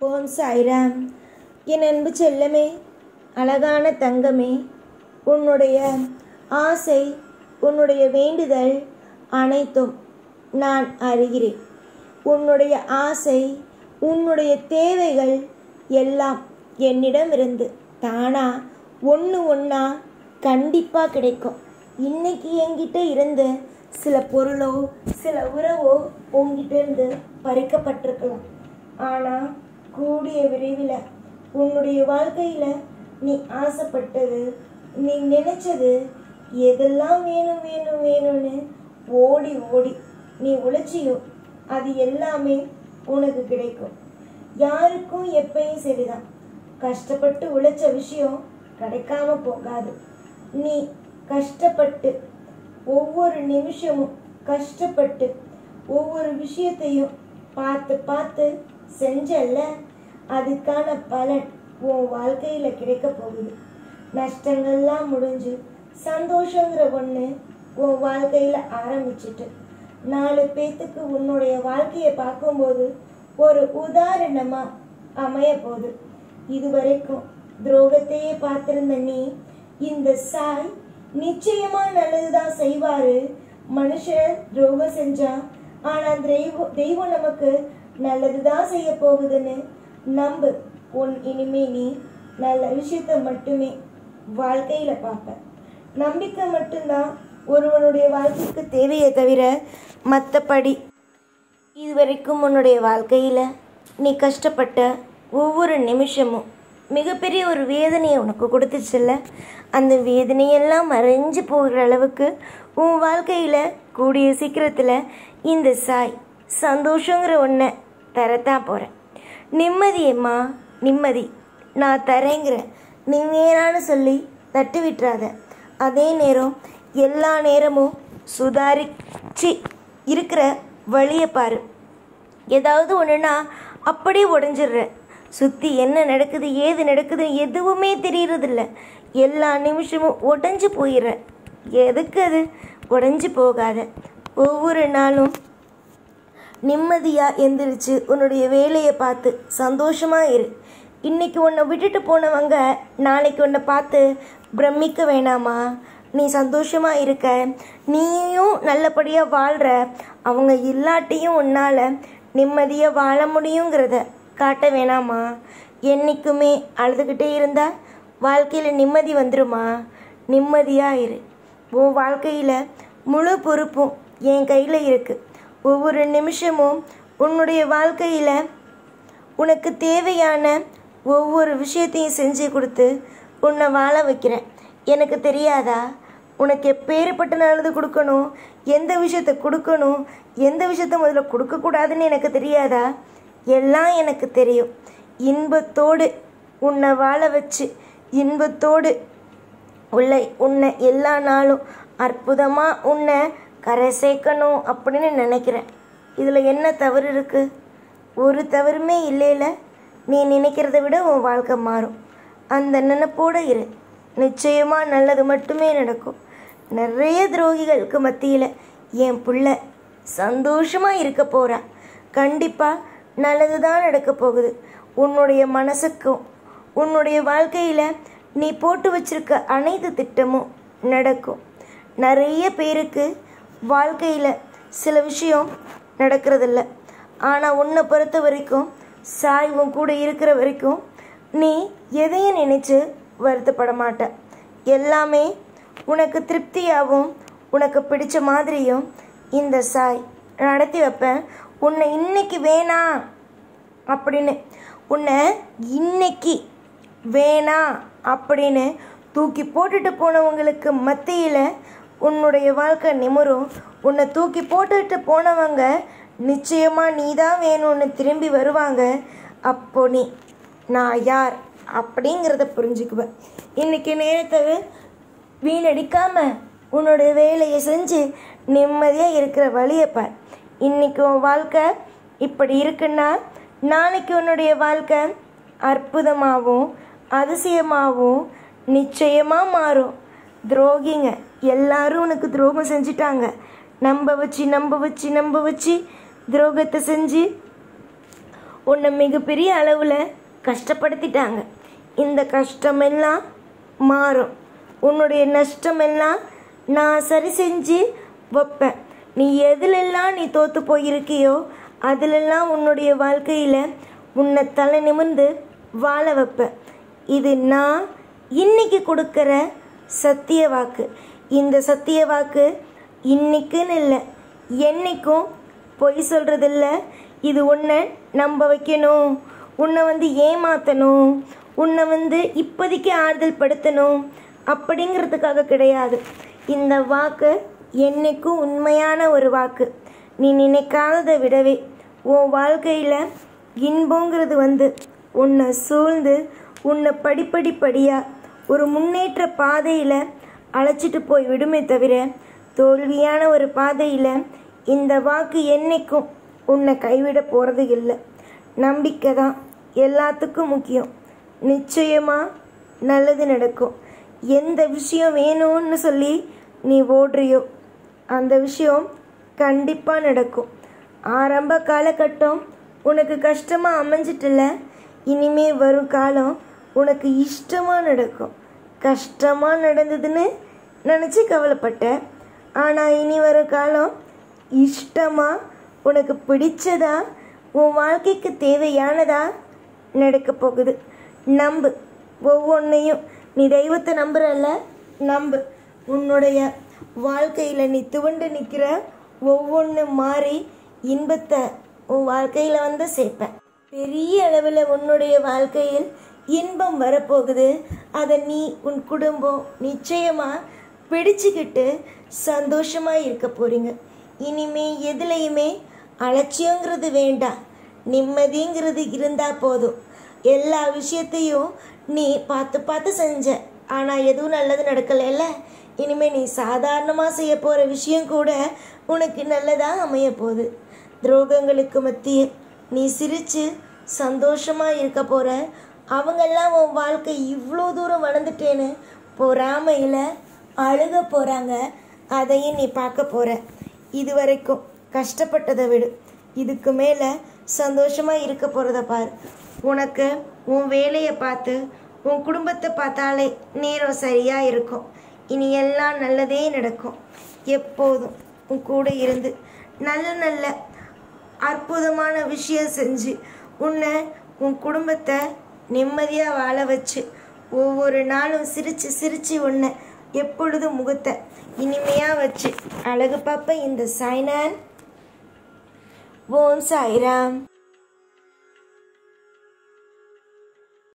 ஓம் சாய்ராம். என் அன்பு செல்லமே, அழகான தங்கமே, உன்னுடைய ஆசை, உன்னுடைய வேண்டுதல் அனைத்தும் நான் அறிகிறேன். உன்னுடைய ஆசை, உன்னுடைய தேவைகள் எல்லாம் என்னிடமிருந்து தானா ஒன்று ஒன்றா கண்டிப்பாக கிடைக்கும். இன்னைக்கு என்கிட்ட இருந்து சில பொருளோ சில உறவோ உங்ககிட்ட இருந்து பறிக்கப்பட்டிருக்கலாம். ஆனால் கூடிய விரைவில் உன்னுடைய வாழ்க்கையில் நீ ஆசைப்பட்டது, நீ நினைச்சது எதெல்லாம் வேணும் வேணும் வேணும்னு ஓடி ஓடி நீ உழைச்சியோ அது எல்லாமே உனக்கு கிடைக்கும். யாருக்கும் எப்பயும் சரிதான், கஷ்டப்பட்டு உழைச்ச விஷயம் கிடைக்காம போகாது. நீ கஷ்டப்பட்டு ஒவ்வொரு நிமிஷமும் கஷ்டப்பட்டு ஒவ்வொரு விஷயத்தையும் பார்த்து பார்த்து செஞ்சல்ல, அதுக்கான பலன் உன் வாழ்க்கையில் கிடைக்க போகுது. நஷ்டங்கள்லாம் முடிஞ்சு சந்தோஷங்கிற ஒன்று உன் வாழ்க்கையில் ஆரம்பிச்சிட்டு 4 பேத்துக்கு உன்னுடைய வாழ்க்கையை பார்க்கும்போது ஒரு உதாரணமாக அமைய போகுது. இதுவரைக்கும் துரோகத்தையே பார்த்திருந்த நீ, இந்த சாய் நிச்சயமா நல்லதுதான் செய்வாரு. மனுஷன் துரோகம் செஞ்சா, ஆனா தெய்வம் நமக்கு நல்லதுதான் செய்ய போகுதுன்னு நம்பு. இனிமே நீ நல்ல விஷயத்த மட்டுமே வாழ்க்கையில பார்ப்ப. நம்பிக்கை மட்டும்தான் ஒருவனுடைய வாழ்க்கைக்கு தேவையே தவிர மற்றபடி இதுவரைக்கும் உன்னுடைய வாழ்க்கையில நீ கஷ்டப்பட்ட ஒவ்வொரு நிமிஷமும் மிகப்பெரிய ஒரு வேதனையை உனக்கு கொடுத்துச்சுல்ல, அந்த வேதனையெல்லாம் மறைஞ்சு போகிற அளவுக்கு உன் வாழ்க்கையில் கூடிய சீக்கிரத்தில் இந்த சாய் சந்தோஷங்கிற ஒன்றை தரத்தான் போகிறேன். நிம்மதியம்மா, நிம்மதி நான் தரேங்கிறேன். நீ நேரான்னு சொல்லி தட்டி விட்டுறாத. அதே நேரம் எல்லா நேரமும் சுதாரிச்சு இருக்கிற வழியை பாரு. ஏதாவது ஒன்றுனா அப்படியே உடஞ்சிடுற. சுற்றி என்ன நடக்குது ஏது நடக்குது எதுவுமே தெரியறதில்ல. எல்லா நிமிஷமும் உடஞ்சி போயிடுற. எதுக்கு அது? உடஞ்சி போகாத. ஒவ்வொரு நாளும் நிம்மதியாக எந்திரிச்சு உன்னுடைய வேலையை பார்த்து சந்தோஷமாக இரு. இன்றைக்கி உன்னை விட்டுட்டு போனவங்க நாளைக்கு உன்னை பார்த்து பிரமிக்க வேணாமா? நீ சந்தோஷமாக இருக்க, நீயும் நல்லபடியாக வாழ்கிற, அவங்க இல்லாட்டியும் உன்னால் நிம்மதியாக வாழ முடியுங்கிறத காட்ட வேணாமா? என்றைக்குமே அழுதுகிட்டே இருந்தால் வாழ்க்கையில் நிம்மதி வந்துடுமா? நிம்மதியாக இரு. உன் வாழ்க்கையில் முழு பொறுப்பும் என் கையில் இருக்குது. ஒவ்வொரு நிமிஷமும் உன்னுடைய வாழ்க்கையில் உனக்கு தேவையான ஒவ்வொரு விஷயத்தையும் செஞ்சு கொடுத்து உன்னை வாழ வைக்கிறேன். எனக்கு தெரியாதா உனக்கு எப்பேற்பட்ட நல்லது கொடுக்கணும், எந்த விஷயத்தை கொடுக்கணும், எந்த விஷயத்த முதல்ல கொடுக்கக்கூடாதுன்னு எனக்கு தெரியாதா? எல்லாம் எனக்கு தெரியும். இன்பத்தோடு உன்னை வாழ வச்சு இன்பத்தோடு உன்னை எல்லா நாளும் அற்புதமாக உன்னை கரை சேர்க்கணும் அப்படின்னு நினைக்கிறேன். இதில் என்ன தவறு இருக்குது? ஒரு தவறுமே இல்லைல்ல. நீ நினைக்கிறத விட உன் வாழ்க்கை மாறும். அந்த நினைப்போடு இரு. நிச்சயமாக நல்லது மட்டுமே நடக்கும். நிறைய துரோகிகளுக்கு மத்தியில் என் பிள்ளை சந்தோஷமாக இருக்க போகிறா. கண்டிப்பாக நல்லது தான் நடக்க போகுது. உன்னுடைய மனசுக்கும் உன்னுடைய வாழ்க்கையில் நீ போட்டு வச்சிருக்க அனைத்து திட்டமும் நடக்கும். நிறைய பேருக்கு வாழ்க்கையில் சில விஷயம் நடக்கிறதில்ல. ஆனால் உன்னை பொறுத்த வரைக்கும் சாய் உன் கூட இருக்கிற வரைக்கும் நீ எதையும் நினச்சி வருத்தப்பட மாட்ட. எல்லாமே உனக்கு திருப்தியாகவும் உனக்கு பிடிச்ச மாதிரியும் இந்த சாய் நடத்தி வைப்பேன். உன்னை இன்னைக்கு வேணாம் அப்படின்னு உன்னை இன்னைக்கு வேணாம் அப்படின்னு தூக்கி போட்டுட்டு போனவங்களுக்கு மத்தியில் உன்னுடைய வாழ்க்கை நிமிரும். உன்னை தூக்கி போட்டுட்டு போனவங்க நிச்சயமாக நீ தான் வேணும்னு திரும்பி வருவாங்க. அப்போ நீ நான் யார் அப்படிங்கிறத புரிஞ்சுக்குவேன். இன்றைக்கி நேரத்தை வீணடிக்காமல் உன்னுடைய வேலையை செஞ்சு நிம்மதியாக இருக்கிற வழியை பார். இன்றைக்கி உன் வாழ்க்கை இப்படி இருக்குன்னா நாளைக்கு உன்னுடைய வாழ்க்கை அற்புதமாகவும் அதிசயமாகவும் நிச்சயமாக மாறும். துரோகிங்க எல்லாரும் உனக்கு துரோகம் செஞ்சிட்டாங்க. நம்ப வச்சு துரோகத்தை செஞ்சு உன்னை மிகப்பெரிய அளவில் கஷ்டப்படுத்திட்டாங்க. இந்த கஷ்டமெல்லாம் மாறும். உன்னுடைய நஷ்டமெல்லாம் நான் சரி செஞ்சு வைப்பேன். நீ எதுலெல்லாம் நீ தோற்று போயிருக்கியோ அதிலெல்லாம் உன்னுடைய வாழ்க்கையில் உன்னை தலை நிமிர்ந்து வாழ வைப்பேன். இது நான் இன்னைக்கு கொடுக்குற சத்திய வாக்கு. இந்த சத்திய வாக்கு இன்னைக்குன்னு இல்லை, என்னைக்கும் பொய் சொல்கிறதில்ல. இது உன்னை நம்ப வைக்கணும், உன்னை ஏமாற்றணும், உன்னை இப்போதைக்கு ஆறுதல் படுத்தணும் அப்படிங்கிறதுக்காக கிடையாது. இந்த வாக்கு என்னைக்கும் உண்மையான ஒரு வாக்கு. நீ நினைக்காததை விடவே உன் வாழ்க்கையில் இன்பங்கிறது உன்னை சூழ்ந்து உன்னை படிப்படியாக ஒரு முன்னேற்ற பாதையில் அழைச்சிட்டு போய் விடுமே தவிர தோல்வியான ஒரு பாதையில் இந்த வாக்கு என்னைக்கும் உன்னை கைவிட போகிறது இல்லை. நம்பிக்கை தான் எல்லாத்துக்கும் முக்கியம். நிச்சயமாக நல்லது நடக்கும். எந்த விஷயம் வேணும்னு சொல்லி நீ ஓடுறியோ அந்த விஷயம் கண்டிப்பாக நடக்கும். ஆரம்ப காலகட்டம் உனக்கு கஷ்டமாக அமைஞ்சிட்டில்ல, இனிமே வரும் காலம் உனக்கு இஷ்டமாக நடக்கும். கஷ்டமாக நடந்ததுன்னு நினச்சி கவலைப்பட்ட, ஆனால் இனி வரும் காலம் இஷ்டமாக உனக்கு பிடிச்சதா உன் வாழ்க்கைக்கு தேவையானதா நடக்க போகுது. நம்பு. ஒவ்வொன்றையும் நீ தெய்வத்தை நம்புறல்ல, நம்பு. உன்னுடைய வாழ்க்கையில் நீ துவண்டு நிற்கிற ஒவ்வொன்று மாறி இன்பத்தை உன் வாழ்க்கையில் சேர்ப்பேன். பெரிய அளவில் உன்னுடைய வாழ்க்கையில் இன்பம் வரப்போகுது. அதை நீ உன் குடும்பம் நிச்சயமாக பிடிச்சுக்கிட்டு சந்தோஷமாக இருக்க போகிறீங்க. இனிமே எதுலேயுமே அலட்சியங்கிறது வேண்டாம், நிம்மதிங்கிறது இருந்தால் போதும். எல்லா விஷயத்தையும் நீ பார்த்து செஞ்ச, ஆனால் எதுவும் நல்லது நடக்கலைல்ல. இனிமேல் நீ சாதாரணமாக செய்ய போகிற விஷயம் கூட உனக்கு நல்லதாக அமைய போகுது. துரோகங்களுக்கு மத்தியில் நீ சிரித்து சந்தோஷமாக இருக்க போகிற. அவங்கெல்லாம் உன் வாழ்க்கை இவ்வளோ தூரம் வளர்ந்துட்டேன்னு பொறாமையில் அழுக போகிறாங்க. அதையும் நீ பார்க்க போகிற. இது வரைக்கும் கஷ்டப்பட்டதை விடு, இதுக்கு மேலே சந்தோஷமாக இருக்க போகிறத பாரு. உனக்கு உன் வேலையை பார்த்து உன் குடும்பத்தை பார்த்தாலே நேரம் சரியாக இருக்கும். இனி எல்லாம் நல்லதே நடக்கும். எப்போதும் உன் கூட இருந்து நல்ல நல்ல அற்புதமான விஷயம் செஞ்சு உன்னை உன் குடும்பத்தை நிம்மதியாக வாழ வச்சு ஒவ்வொரு நாளும் சிரித்து உன்னை எப்பொழுதும் முகத்தை இனிமையாக வச்சு அழகு பார்ப்ப இந்த சாய்நான். ஓம் சாய்ராம்.